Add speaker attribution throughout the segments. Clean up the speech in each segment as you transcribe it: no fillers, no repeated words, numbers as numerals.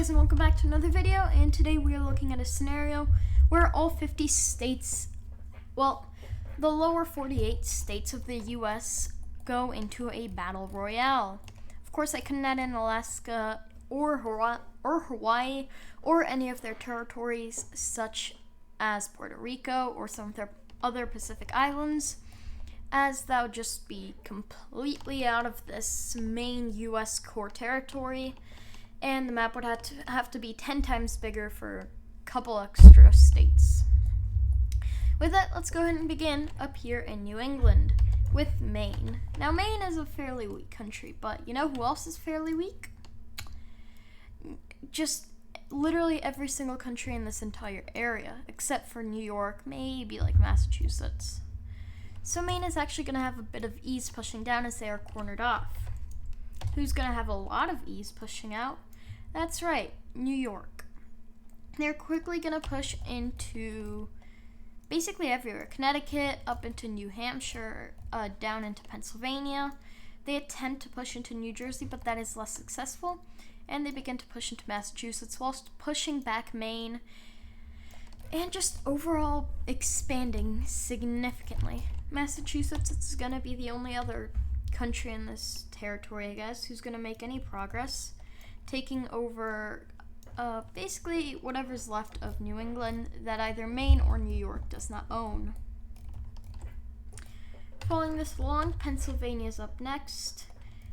Speaker 1: guys, and welcome back to another video. And today we are looking at a scenario where all 50 states, well, the lower 48 states of the US go into a battle royale. Of course, I couldn't add in Alaska or Hawaii or any of their territories such as Puerto Rico or some of their other Pacific islands, as that would just be completely out of this main US core territory. And the map would have to be 10 times bigger for a couple extra states. With that, let's go ahead and begin up here in New England with Maine. Now, Maine is a fairly weak country, but you know who else is fairly weak? Just literally every single country in this entire area, except for New York, maybe like Massachusetts. So Maine is actually going to have a bit of ease pushing down as they are cornered off. Who's going to have a lot of ease pushing out? That's right, New York. They're quickly going to push into basically everywhere. Connecticut, up into New Hampshire, down into Pennsylvania. They attempt to push into New Jersey, but that is less successful. And they begin to push into Massachusetts whilst pushing back Maine and just overall expanding significantly. Massachusetts is going to be the only other country in this territory, I guess, who's going to make any progress, taking over basically whatever's left of New England that either Maine or New York does not own. Following this along, Pennsylvania's up next,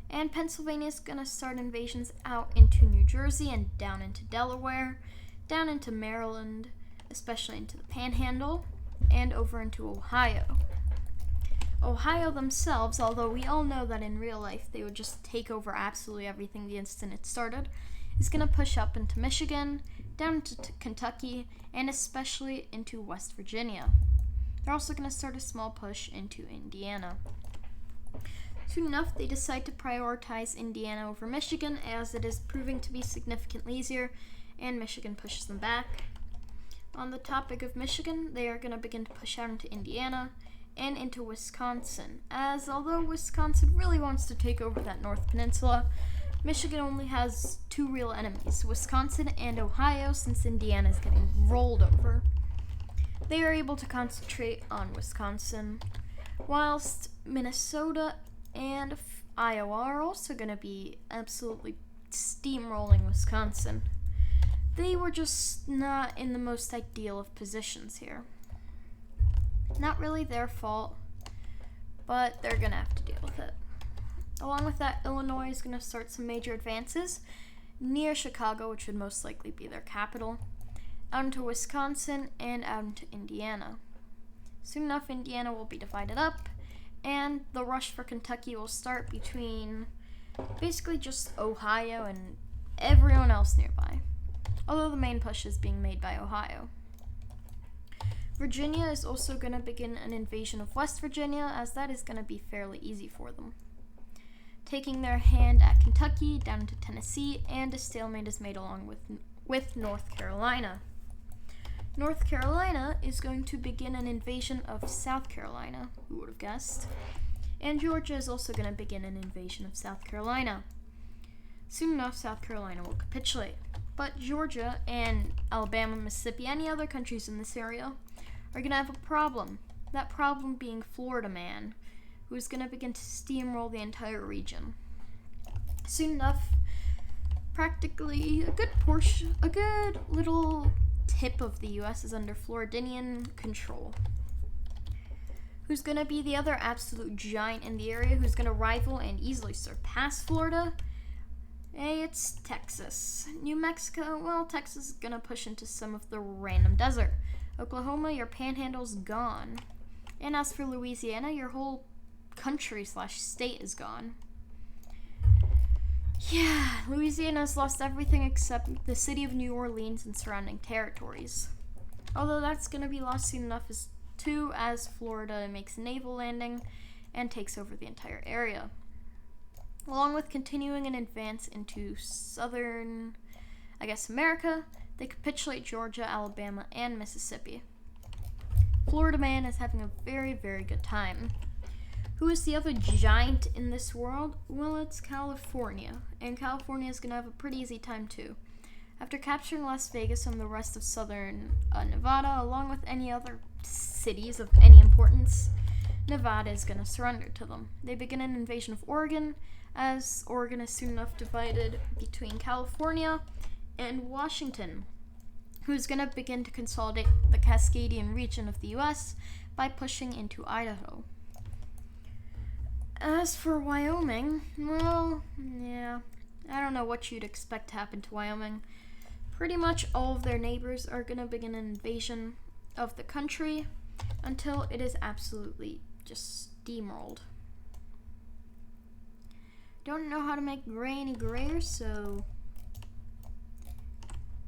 Speaker 1: and Pennsylvania's going to start invasions out into New Jersey and down into Delaware, down into Maryland, especially into the Panhandle, and over into Ohio. Ohio themselves, although we all know that in real life they would just take over absolutely everything the instant it started, is going to push up into Michigan, down to Kentucky, and especially into West Virginia. They're also going to start a small push into Indiana. Soon enough, they decide to prioritize Indiana over Michigan, as it is proving to be significantly easier, and Michigan pushes them back. On the topic of Michigan, they are going to begin to push out into Indiana and into Wisconsin, as although Wisconsin really wants to take over that North Peninsula, Michigan only has two real enemies, Wisconsin and Ohio, since Indiana is getting rolled over. They are able to concentrate on Wisconsin, whilst Minnesota and Iowa are also going to be absolutely steamrolling Wisconsin. They were just not in the most ideal of positions here. Not really their fault, but they're going to have to deal with it. Along with that, Illinois is going to start some major advances near Chicago, which would most likely be their capital, out into Wisconsin and out into Indiana. Soon enough, Indiana will be divided up, and the rush for Kentucky will start between basically just Ohio and everyone else nearby, although the main push is being made by Ohio. Virginia is also going to begin an invasion of West Virginia, as that is going to be fairly easy for them. Taking their hand at Kentucky, down into Tennessee, and a stalemate is made along with North Carolina. North Carolina is going to begin an invasion of South Carolina, who would have guessed, and Georgia is also going to begin an invasion of South Carolina. Soon enough, South Carolina will capitulate, but Georgia and Alabama, Mississippi, any other countries in this area are going to have a problem. That problem being Florida Man, who is going to begin to steamroll the entire region. Soon enough, practically a good little tip of the U.S. is under Floridian control. Who's going to be the other absolute giant in the area, who's going to rival and easily surpass Florida? Hey, it's Texas. New Mexico, well, Texas is going to push into some of the random desert. Oklahoma, your panhandle's gone. And as for Louisiana, your whole country/state is gone. Yeah, Louisiana's lost everything except the city of New Orleans and surrounding territories. Although that's going to be lost soon enough as Florida makes a naval landing and takes over the entire area. Along with continuing an advance into southern, America, they capitulate Georgia, Alabama, and Mississippi. Florida Man is having a very, very good time. Who is the other giant in this world? Well, it's California, and California is going to have a pretty easy time too, After capturing Las Vegas and the rest of southern Nevada, along with any other cities of any importance, Nevada is going to surrender to them. They begin an invasion of Oregon, as Oregon is soon enough divided between California and Washington, who's going to begin to consolidate the Cascadian region of the U.S. by pushing into Idaho. As for Wyoming, well, yeah, I don't know what you'd expect to happen to Wyoming. Pretty much all of their neighbors are going to begin an invasion of the country until it is absolutely just steamrolled. Don't know how to make gray any grayer, so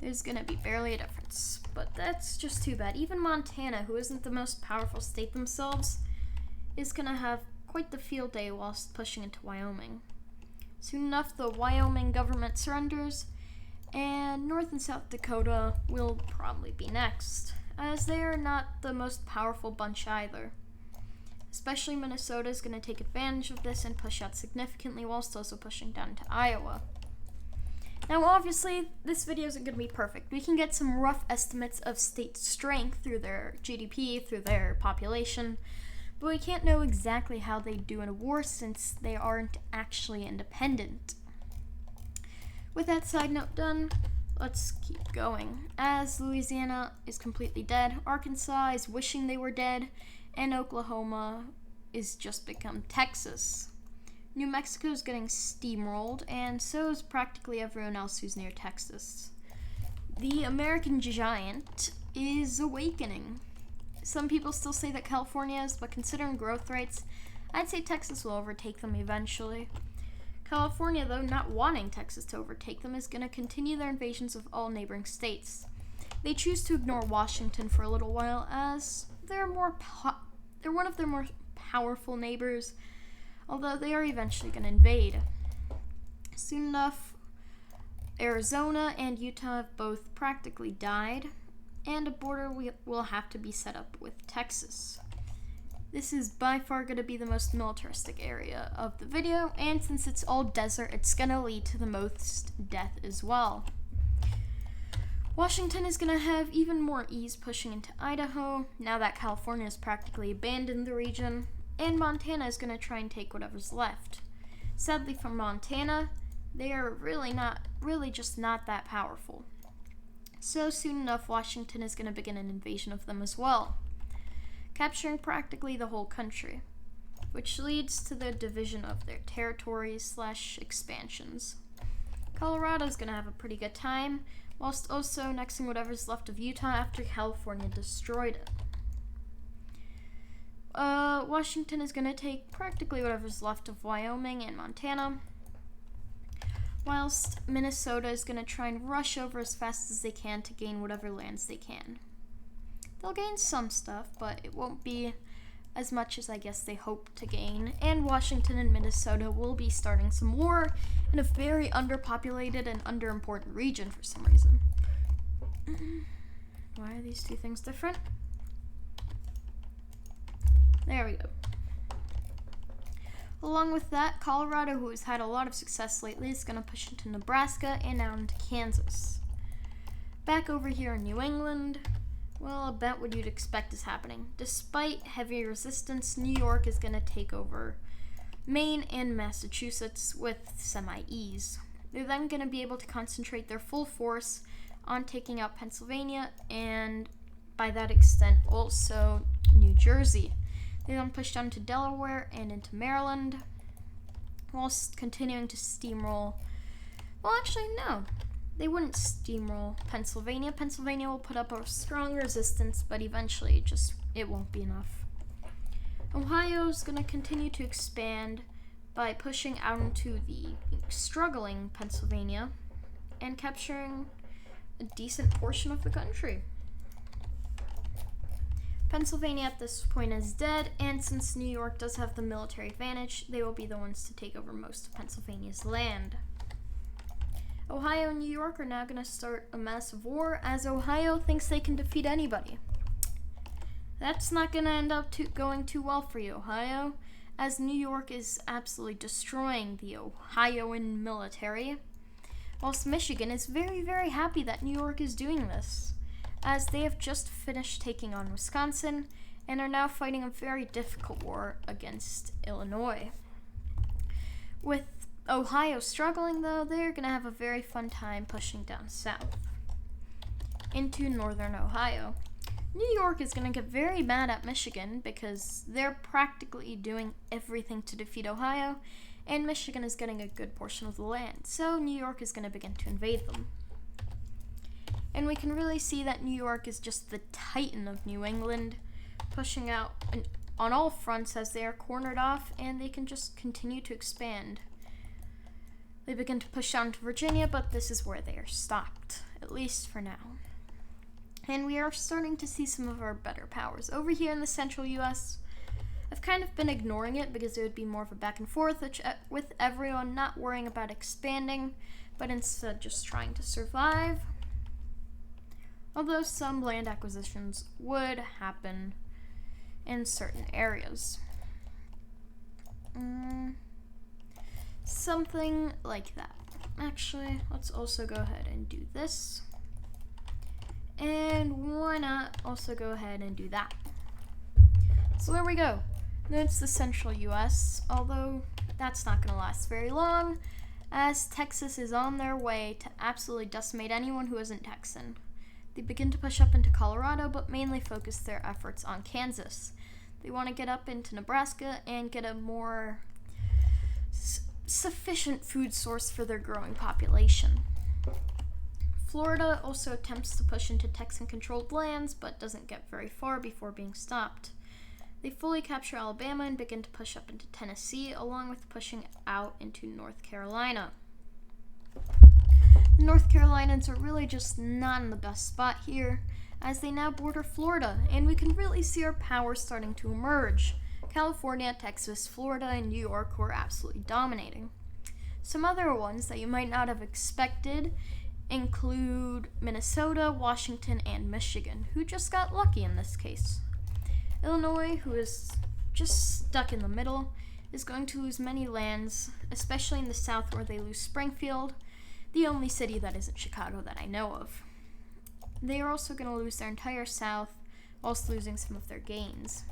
Speaker 1: there's going to be barely a difference. But that's just too bad. Even Montana, who isn't the most powerful state themselves, is going to have quite the field day whilst pushing into Wyoming. Soon enough, the Wyoming government surrenders, and North and South Dakota will probably be next, as they are not the most powerful bunch either. Especially Minnesota is going to take advantage of this and push out significantly, whilst also pushing down to Iowa. Now, obviously, this video isn't going to be perfect. We can get some rough estimates of state strength through their GDP, through their population, but we can't know exactly how they do in a war since they aren't actually independent. With that side note done, let's keep going. As Louisiana is completely dead, Arkansas is wishing they were dead, and Oklahoma is just become Texas. New Mexico is getting steamrolled, and so is practically everyone else who's near Texas. The American giant is awakening. Some people still say that California is, but considering growth rates, I'd say Texas will overtake them eventually. California, though, not wanting Texas to overtake them, is going to continue their invasions of all neighboring states. They choose to ignore Washington for a little while, as they're one of their more powerful neighbors, although they are eventually going to invade. Soon enough, Arizona and Utah have both practically died, and a border will have to be set up with Texas. This is by far going to be the most militaristic area of the video, and since it's all desert, it's going to lead to the most death as well. Washington is going to have even more ease pushing into Idaho, now that California has practically abandoned the region, and Montana is going to try and take whatever's left. Sadly for Montana, they are really just not that powerful. So soon enough, Washington is going to begin an invasion of them as well, capturing practically the whole country, which leads to the division of their territories/expansions. Colorado is going to have a pretty good time, whilst also annexing whatever's left of Utah after California destroyed it. Washington is going to take practically whatever's left of Wyoming and Montana, whilst Minnesota is going to try and rush over as fast as they can to gain whatever lands they can. They'll gain some stuff, but it won't be as much as I guess they hope to gain, and Washington and Minnesota will be starting some war in a very underpopulated and underimportant region for some reason. Why are these two things different? There we go. Along with that, Colorado, who has had a lot of success lately, is going to push into Nebraska and out into Kansas. Back over here in New England, well, about what you'd expect is happening. Despite heavy resistance, New York is going to take over Maine and Massachusetts with semi-ease. They're then going to be able to concentrate their full force on taking out Pennsylvania and, by that extent, also New Jersey. They then push down to Delaware and into Maryland, whilst continuing to steamroll. Well, actually, no. They wouldn't steamroll Pennsylvania. Pennsylvania will put up a strong resistance, but eventually it won't be enough. Ohio is going to continue to expand by pushing out into the struggling Pennsylvania and capturing a decent portion of the country. Pennsylvania at this point is dead, and since New York does have the military advantage, they will be the ones to take over most of Pennsylvania's land. Ohio and New York are now going to start a massive war, as Ohio thinks they can defeat anybody. That's not going to end up going too well for you, Ohio, as New York is absolutely destroying the Ohioan military. whilst Michigan is very, very happy that New York is doing this, as they have just finished taking on Wisconsin and are now fighting a very difficult war against Illinois. With Ohio struggling, though, they're going to have a very fun time pushing down south into northern Ohio. New York is going to get very mad at Michigan because they're practically doing everything to defeat Ohio, and Michigan is getting a good portion of the land, so New York is going to begin to invade them. And we can really see that New York is just the titan of New England, pushing out on all fronts as they are cornered off, and they can just continue to expand. They begin to push down to Virginia, but this is where they are stopped, at least for now. And we are starting to see some of our better powers. Over here in the central U.S., I've kind of been ignoring it because it would be more of a back and forth, with everyone not worrying about expanding, but instead just trying to survive. Although some land acquisitions would happen in certain areas. Something like that. Actually, let's also go ahead and do this. And why not also go ahead and do that? So there we go. That's the central US, although that's not going to last very long, as Texas is on their way to absolutely decimate anyone who isn't Texan. They begin to push up into Colorado, but mainly focus their efforts on Kansas. They want to get up into Nebraska and get a more sufficient food source for their growing population. Florida also attempts to push into Texan-controlled lands, but doesn't get very far before being stopped. They fully capture Alabama and begin to push up into Tennessee, along with pushing out into North Carolina. The North Carolinians are really just not in the best spot here, as they now border Florida, and we can really see our power starting to emerge. California, Texas, Florida, and New York who are absolutely dominating. Some other ones that you might not have expected include Minnesota, Washington, and Michigan, who just got lucky in this case. Illinois, who is just stuck in the middle, is going to lose many lands, especially in the south where they lose Springfield, the only city that isn't Chicago that I know of. They are also going to lose their entire south, whilst losing some of their gains.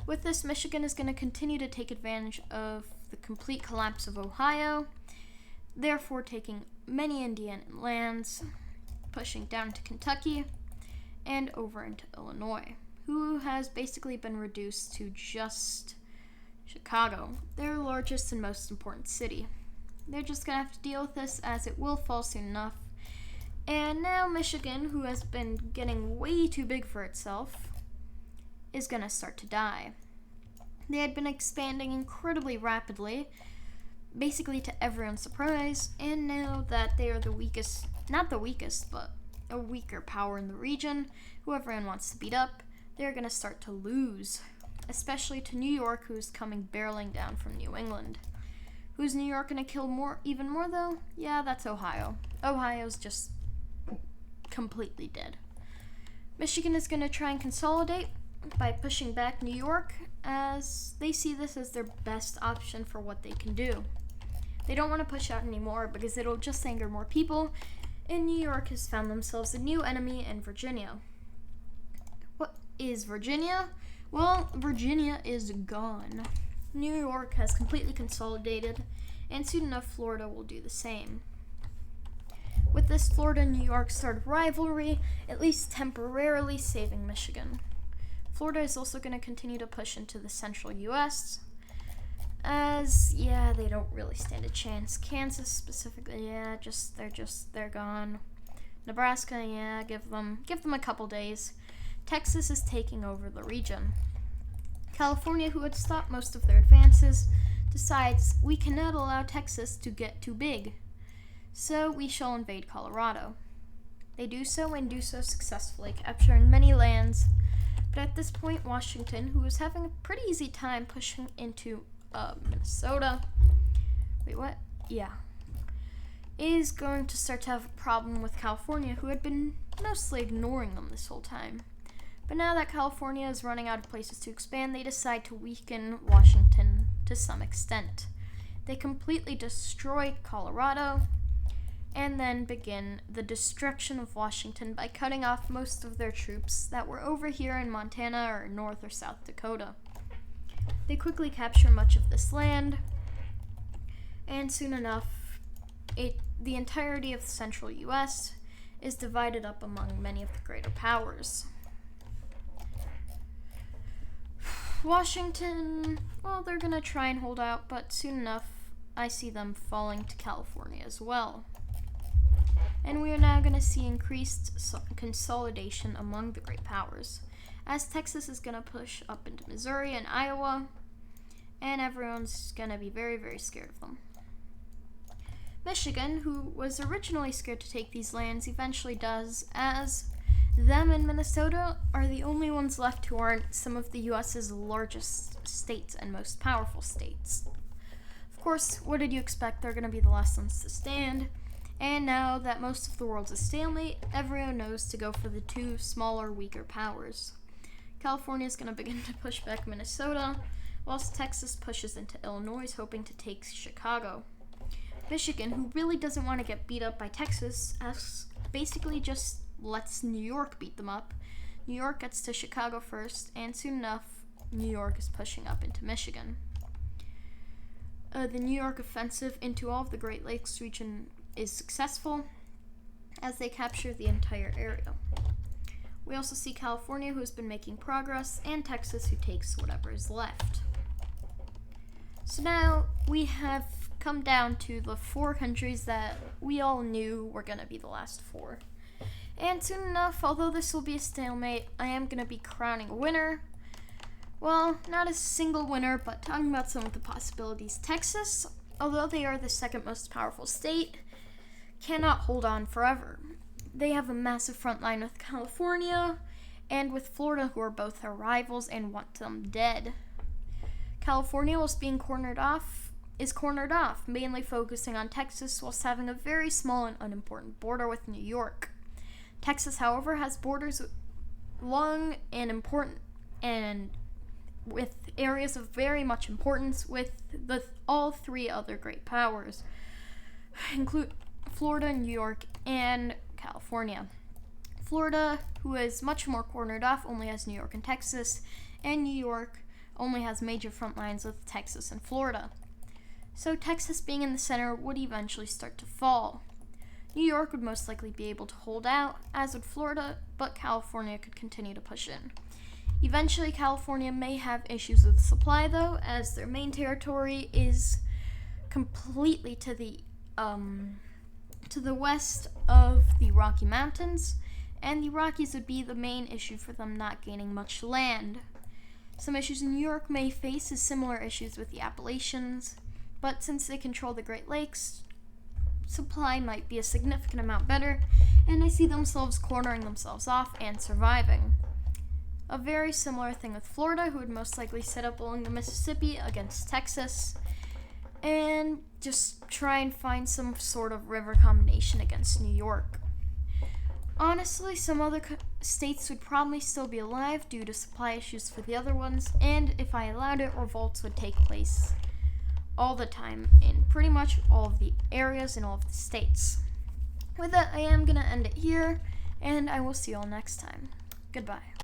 Speaker 1: With this, Michigan is going to continue to take advantage of the complete collapse of Ohio, therefore taking many Indiana lands, pushing down to Kentucky, and over into Illinois, who has basically been reduced to just Chicago, their largest and most important city. They're just going to have to deal with this, as it will fall soon enough. And now Michigan, who has been getting way too big for itself, is going to start to die. They had been expanding incredibly rapidly, basically to everyone's surprise, and now that they are the weakest, not the weakest, but a weaker power in the region, who everyone wants to beat up, they're going to start to lose, especially to New York, who's coming barreling down from New England. Who's New York going to kill even more, though? Yeah, that's Ohio. Ohio's just completely dead. Michigan is going to try and consolidate by pushing back New York, as they see this as their best option for what they can do. They don't want to push out anymore because it'll just anger more people, and New York has found themselves a new enemy in Virginia. What is Virginia? Well, Virginia is gone. New York has completely consolidated, and soon enough Florida will do the same. With this, Florida and New York started rivalry, at least temporarily saving Michigan. Florida is also going to continue to push into the central U.S., as, they don't really stand a chance. Kansas specifically, they're gone. Nebraska, give them a couple days. Texas is taking over the region. California, who had stopped most of their advances, decides we cannot allow Texas to get too big, so we shall invade Colorado. They do so, and do so successfully, capturing many lands. But at this point, Washington, who was having a pretty easy time pushing into Minnesota, is going to start to have a problem with California, who had been mostly ignoring them this whole time. But now that California is running out of places to expand, they decide to weaken Washington to some extent. They completely destroy Colorado and then begin the destruction of Washington by cutting off most of their troops that were over here in Montana or North or South Dakota. They quickly capture much of this land, and soon enough, the entirety of the central U.S. is divided up among many of the greater powers. Washington, well, they're gonna try and hold out, but soon enough, I see them falling to California as well. And we are now going to see increased consolidation among the great powers, as Texas is going to push up into Missouri and Iowa, and everyone's going to be very, very scared of them. Michigan, who was originally scared to take these lands, eventually does, as them and Minnesota are the only ones left who aren't some of the U.S.'s largest states and most powerful states. Of course, what did you expect? They're going to be the last ones to stand. And now that most of the world's a stalemate, everyone knows to go for the two smaller, weaker powers. California is going to begin to push back Minnesota, whilst Texas pushes into Illinois, hoping to take Chicago. Michigan, who really doesn't want to get beat up by Texas, basically just lets New York beat them up. New York gets to Chicago first, and soon enough, New York is pushing up into Michigan. The New York offensive into all of the Great Lakes region is successful as they capture the entire area. We also see California, who has been making progress, and Texas, who takes whatever is left. So now we have come down to the 4 countries that we all knew were going to be the last 4. And soon enough, although this will be a stalemate, I am going to be crowning a winner. Well, not a single winner, but talking about some of the possibilities. Texas, although they are the second most powerful state, cannot hold on forever. They have a massive front line with California and with Florida, who are both their rivals and want them dead. California, whilst being cornered off, mainly focusing on Texas whilst having a very small and unimportant border with New York. Texas, however, has borders long and important and with areas of very much importance with all 3 other great powers, include Florida, New York, and California. Florida, who is much more cornered off, only has New York and Texas, and New York only has major front lines with Texas and Florida. So Texas being in the center would eventually start to fall. New York would most likely be able to hold out, as would Florida, but California could continue to push in. Eventually, California may have issues with supply, though, as their main territory is completely to the west of the Rocky Mountains, and the Rockies would be the main issue for them not gaining much land. Some issues New York may face is similar issues with the Appalachians, but since they control the Great Lakes, supply might be a significant amount better, and I see themselves cornering themselves off and surviving. A very similar thing with Florida, who would most likely set up along the Mississippi against Texas, and just try and find some sort of river combination against New York. Honestly, some other states would probably still be alive due to supply issues for the other ones, and if I allowed it, revolts would take place all the time in pretty much all of the areas in all of the states. With that, I am going to end it here, and I will see you all next time. Goodbye.